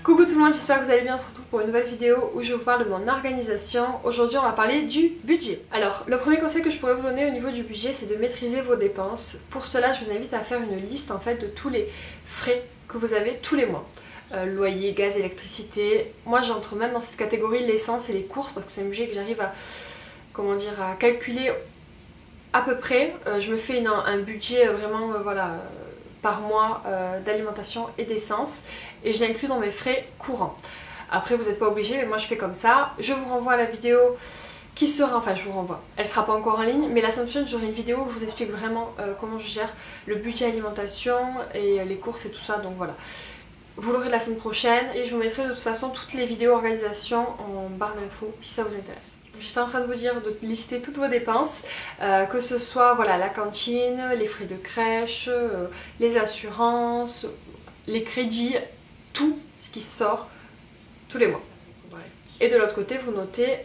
Coucou tout le monde, j'espère que vous allez bien. On se retrouve pour une nouvelle vidéo où je vous parle de mon organisation. Aujourd'hui on va parler du budget. Alors le premier conseil que je pourrais vous donner au niveau du budget, c'est de maîtriser vos dépenses. Pour cela je vous invite à faire une liste en fait de tous les frais que vous avez tous les mois. Loyer, gaz, électricité. Moi j'entre même dans cette catégorie l'essence et les courses parce que c'est un budget que j'arrive à, à calculer à peu près. Je me fais un budget vraiment par mois d'alimentation et d'essence et je l'inclus dans mes frais courants. Après vous n'êtes pas obligé, mais moi je fais comme ça. Je vous renvoie à la vidéo qui sera, enfin je vous renvoie, elle sera pas encore en ligne, mais la semaine prochaine j'aurai une vidéo où je vous explique vraiment comment je gère le budget alimentation et les courses et tout ça, donc voilà. Vous l'aurez la semaine prochaine et je vous mettrai de toute façon toutes les vidéos organisation en barre d'infos si ça vous intéresse. J'étais en train de vous dire de lister toutes vos dépenses, que ce soit voilà, la cantine, les frais de crèche, les assurances, les crédits, tout ce qui sort tous les mois. Et de l'autre côté, vous notez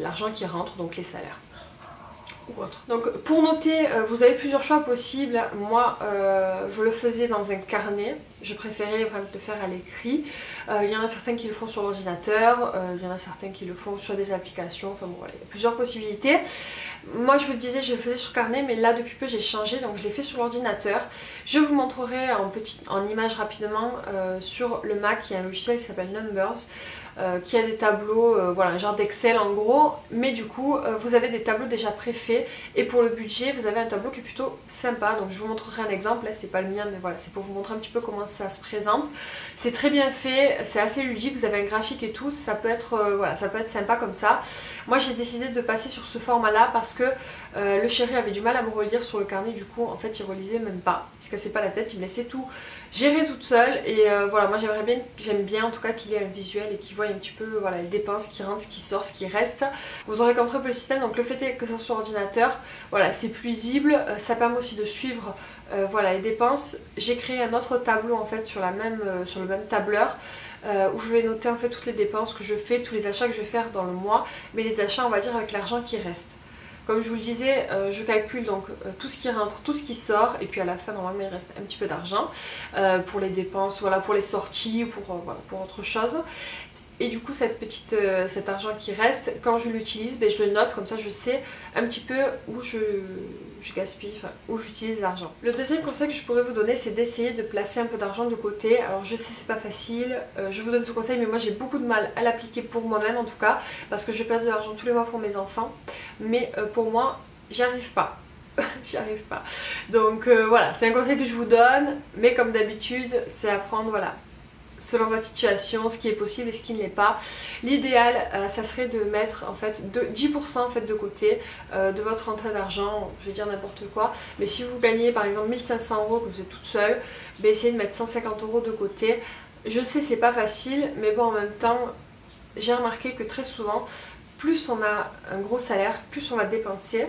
l'argent qui rentre, donc les salaires. Ou autre. Donc pour noter, vous avez plusieurs choix possibles. Moi, je le faisais dans un carnet. Je préférais vraiment le faire à l'écrit. Il y en a certains qui le font sur l'ordinateur, il y en a certains qui le font sur des applications. Enfin bon, voilà, il y a plusieurs possibilités. Moi, je vous le disais, je le faisais sur carnet, mais là depuis peu j'ai changé, donc je l'ai fait sur l'ordinateur. Je vous montrerai en image rapidement sur le Mac. Il y a un logiciel qui s'appelle Numbers. Qui a des tableaux, voilà, un genre d'Excel en gros, mais du coup vous avez des tableaux déjà préfaits et pour le budget vous avez un tableau qui est plutôt sympa, donc je vous montrerai un exemple, là c'est pas le mien mais voilà, c'est pour vous montrer un petit peu comment ça se présente. C'est très bien fait, c'est assez ludique, vous avez un graphique et tout, ça peut être, voilà, ça peut être sympa comme ça. Moi j'ai décidé de passer sur ce format là parce que le chéri avait du mal à me relire sur le carnet, du coup en fait il relisait même pas, il se cassait pas la tête, il me laissait tout gérer toute seule et voilà, moi j'aime bien en tout cas qu'il ait un visuel et qu'il voit un petit peu voilà, les dépenses qui rentrent, ce qui sort, ce qui reste. Vous aurez compris un peu le système, donc le fait est que ça soit sur ordinateur, voilà, c'est plus lisible, ça permet aussi de suivre voilà, les dépenses. J'ai créé un autre tableau en fait sur le même tableur où je vais noter en fait toutes les dépenses que je fais, tous les achats que je vais faire dans le mois, mais les achats on va dire avec l'argent qui reste. Comme je vous le disais, je calcule donc tout ce qui rentre, tout ce qui sort, et puis à la fin normalement il reste un petit peu d'argent pour les dépenses, voilà, pour les sorties, pour autre chose. Et du coup cet argent qui reste, quand je l'utilise, ben, je le note, comme ça je sais un petit peu où je gaspille, enfin, où j'utilise l'argent. Le deuxième conseil que je pourrais vous donner, c'est d'essayer de placer un peu d'argent de côté. Alors je sais c'est pas facile, je vous donne ce conseil mais moi j'ai beaucoup de mal à l'appliquer pour moi-même en tout cas, parce que je place de l'argent tous les mois pour mes enfants, mais pour moi j'y arrive pas. J'y arrive pas. Donc voilà, c'est un conseil que je vous donne, mais comme d'habitude c'est à prendre, voilà, selon votre situation, ce qui est possible et ce qui ne l'est pas. L'idéal, ça serait de mettre en fait 10% en fait de côté de votre rentrée d'argent, je vais dire n'importe quoi, mais si vous gagnez par exemple 1500 €, que vous êtes toute seule, ben essayez de mettre 150 € de côté. Je sais c'est pas facile, mais bon en même temps, j'ai remarqué que très souvent, plus on a un gros salaire, plus on va dépenser.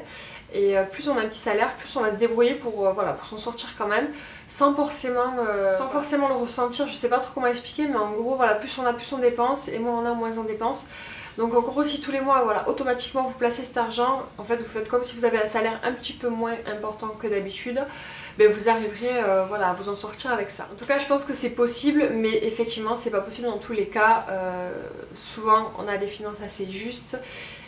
Et plus on a un petit salaire, plus on va se débrouiller pour s'en sortir quand même, sans forcément le ressentir. Je sais pas trop comment expliquer, mais en gros, voilà, plus on a, plus on dépense, et moins on a, moins on dépense. Donc en gros, si tous les mois, voilà, automatiquement vous placez cet argent, en fait vous faites comme si vous avez un salaire un petit peu moins important que d'habitude, ben vous arriverez voilà, à vous en sortir avec ça. En tout cas, je pense que c'est possible, mais effectivement, c'est pas possible dans tous les cas. Souvent, on a des finances assez justes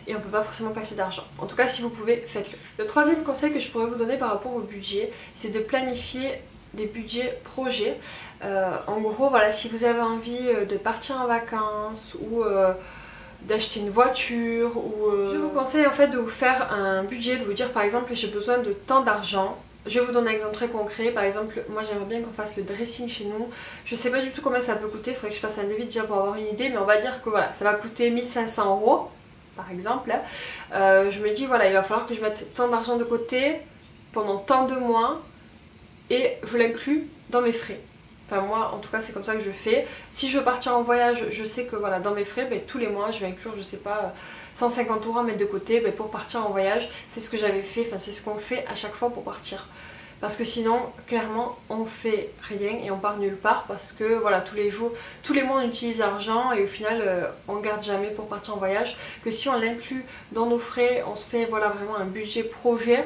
et on peut pas forcément passer d'argent. En tout cas, si vous pouvez, faites-le. Le troisième conseil que je pourrais vous donner par rapport au budget, c'est de planifier des budgets projets. En gros, voilà, si vous avez envie de partir en vacances ou d'acheter une voiture, ou je vous conseille en fait de vous faire un budget, de vous dire par exemple j'ai besoin de tant d'argent. Je vais vous donner un exemple très concret. Par exemple, moi j'aimerais bien qu'on fasse le dressing chez nous. Je sais pas du tout combien ça peut coûter, il faudrait que je fasse un devis déjà pour avoir une idée, mais on va dire que voilà, ça va coûter 1500 € par exemple. Je me dis voilà, il va falloir que je mette tant d'argent de côté pendant tant de mois et je l'inclus dans mes frais. Enfin moi en tout cas c'est comme ça que je fais. Si je veux partir en voyage, je sais que voilà, dans mes frais, ben, tous les mois je vais inclure, je sais pas, 150 € à mettre de côté ben, pour partir en voyage. C'est ce que j'avais fait, enfin c'est ce qu'on fait à chaque fois pour partir. Parce que sinon, clairement, on fait rien et on part nulle part parce que voilà, tous les mois on utilise l'argent et au final on garde jamais pour partir en voyage. Que si on l'inclut dans nos frais, on se fait voilà, vraiment un budget projet,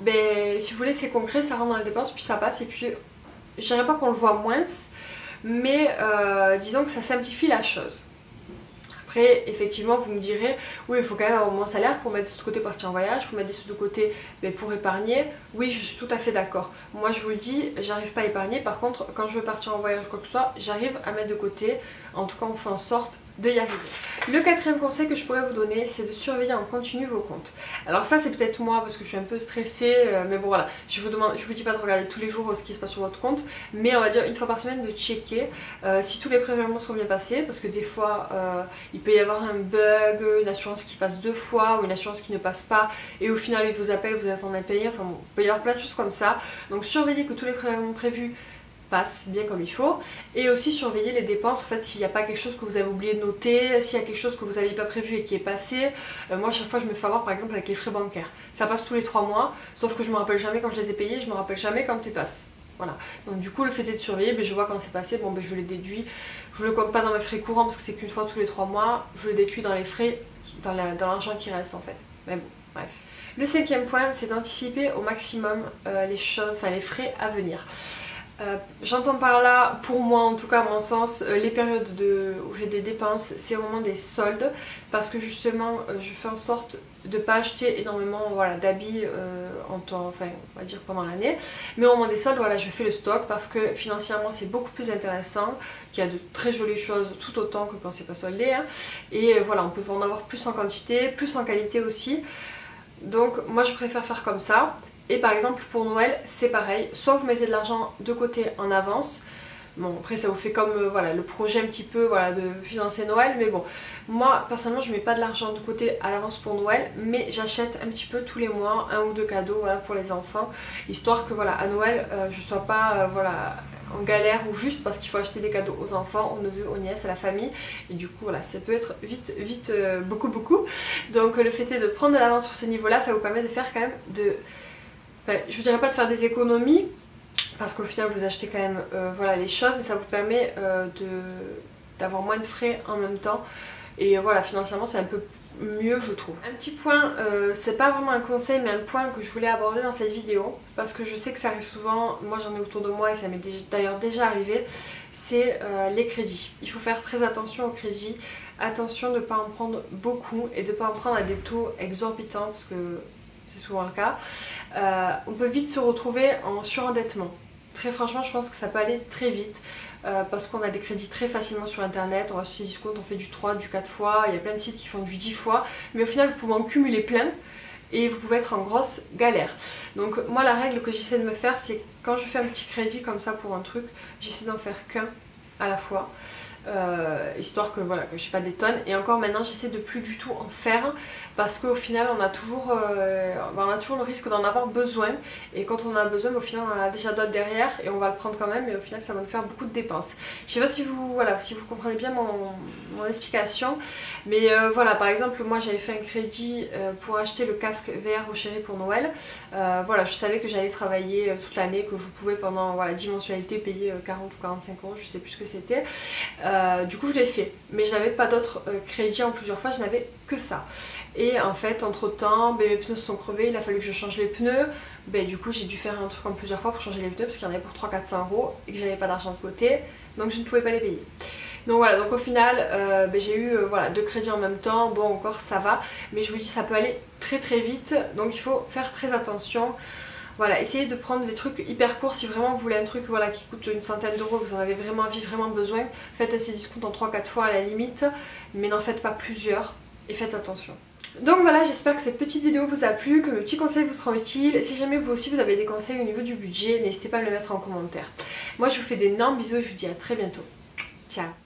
ben, si vous voulez c'est concret, ça rentre dans les dépenses puis ça passe et puis je dirais pas qu'on le voit moins, mais disons que ça simplifie la chose. Après, effectivement, vous me direz, oui, il faut quand même avoir mon salaire pour mettre de côté pour partir en voyage, pour mettre des sous de côté pour épargner. Oui, je suis tout à fait d'accord. Moi, je vous le dis, j'arrive pas à épargner. Par contre, quand je veux partir en voyage ou quoi que ce soit, j'arrive à mettre de côté. En tout cas, on fait en sorte de y arriver. Le quatrième conseil que je pourrais vous donner, c'est de surveiller en continu vos comptes. Alors ça, c'est peut-être moi parce que je suis un peu stressée, mais bon voilà, je vous dis pas de regarder tous les jours ce qui se passe sur votre compte, mais on va dire une fois par semaine de checker si tous les prélèvements sont bien passés, parce que des fois, il peut y avoir un bug, une assurance qui passe 2 fois ou une assurance qui ne passe pas, et au final, il vous appelle, vous attendez à payer, enfin bon, il peut y avoir plein de choses comme ça. Donc surveillez que tous les prélèvements prévus passe bien comme il faut, et aussi surveiller les dépenses. En fait, s'il n'y a pas quelque chose que vous avez oublié de noter, s'il y a quelque chose que vous n'aviez pas prévu et qui est passé, moi à chaque fois je me fais avoir par exemple avec les frais bancaires, ça passe tous les 3 mois, sauf que je me rappelle jamais quand je les ai payés, je me rappelle jamais quand ils passent, voilà. Donc du coup le fait est de surveiller, je vois quand c'est passé, bon je les déduis, je le compte pas dans mes frais courants parce que c'est qu'une fois tous les 3 mois, je le déduis dans les frais, dans l'argent qui reste en fait, mais bon, bref. Le cinquième point, c'est d'anticiper au maximum les choses, enfin les frais à venir. J'entends par là, pour moi en tout cas à mon sens, les périodes où j'ai des dépenses, c'est au moment des soldes, parce que justement je fais en sorte de ne pas acheter énormément d'habits enfin, on va dire pendant l'année, mais au moment des soldes, voilà, je fais le stock parce que financièrement c'est beaucoup plus intéressant, qu'il y a de très jolies choses tout autant que quand c'est pas soldé, hein. Et voilà, on peut en avoir plus en quantité, plus en qualité aussi, donc moi je préfère faire comme ça. Et par exemple pour Noël c'est pareil, soit vous mettez de l'argent de côté en avance, bon après ça vous fait comme voilà, le projet un petit peu de financer Noël, mais bon moi personnellement je mets pas de l'argent de côté à l'avance pour Noël, mais j'achète un petit peu tous les mois 1 ou 2 cadeaux pour les enfants, histoire que voilà à Noël je sois pas en galère ou juste parce qu'il faut acheter des cadeaux aux enfants, aux neveux, aux nièces, à la famille, et du coup voilà ça peut être vite beaucoup, donc le fait est de prendre de l'avance sur ce niveau là, ça vous permet de faire quand même je vous dirais pas de faire des économies parce qu'au final vous achetez quand même les choses, mais ça vous permet d'avoir moins de frais en même temps, et voilà, financièrement c'est un peu mieux je trouve. Un petit point, c'est pas vraiment un conseil mais un point que je voulais aborder dans cette vidéo parce que je sais que ça arrive souvent, moi j'en ai autour de moi et ça m'est d'ailleurs déjà arrivé, c'est les crédits. Il faut faire très attention aux crédits, attention de ne pas en prendre beaucoup et de ne pas en prendre à des taux exorbitants parce que c'est souvent le cas. On peut vite se retrouver en surendettement. Très franchement je pense que ça peut aller très vite parce qu'on a des crédits très facilement sur internet, on va sur Cdiscount, on fait du 3, du 4 fois, il y a plein de sites qui font du 10 fois, mais au final vous pouvez en cumuler plein et vous pouvez être en grosse galère. Donc moi la règle que j'essaie de me faire, c'est quand je fais un petit crédit comme ça pour un truc, j'essaie d'en faire qu'un à la fois. Histoire que voilà, que je n'ai pas des tonnes, et encore maintenant j'essaie de plus du tout en faire parce qu'au final on a toujours le risque d'en avoir besoin, et quand on en a besoin au final on en a déjà d'autres derrière et on va le prendre quand même, mais au final ça va nous faire beaucoup de dépenses. Je sais pas si vous comprenez bien mon explication, mais voilà, par exemple moi j'avais fait un crédit pour acheter le casque VR au chéri pour Noël. Voilà, je savais que j'allais travailler toute l'année, que je pouvais pendant 10 mensualités payer 40 ou 45 €, je sais plus ce que c'était. Du coup je l'ai fait, mais je n'avais pas d'autres crédits en plusieurs fois, je n'avais que ça. Et en fait entre temps mes pneus se sont crevés, il a fallu que je change les pneus, du coup j'ai dû faire un truc en plusieurs fois pour changer les pneus parce qu'il y en avait pour 300-400 € et que j'avais pas d'argent de côté, donc je ne pouvais pas les payer. Donc voilà, donc au final j'ai eu 2 crédits en même temps, bon encore ça va, mais je vous dis ça peut aller très vite, donc il faut faire très attention. Voilà, essayez de prendre des trucs hyper courts. Si vraiment vous voulez un truc qui coûte une centaine d'euros, vous en avez vraiment envie, vraiment besoin, faites un Cdiscount en 3-4 fois à la limite, mais n'en faites pas plusieurs et faites attention. Donc voilà, j'espère que cette petite vidéo vous a plu, que mes petits conseils vous seront utiles. Si jamais vous aussi vous avez des conseils au niveau du budget, n'hésitez pas à me le mettre en commentaire. Moi je vous fais d'énormes bisous et je vous dis à très bientôt. Ciao.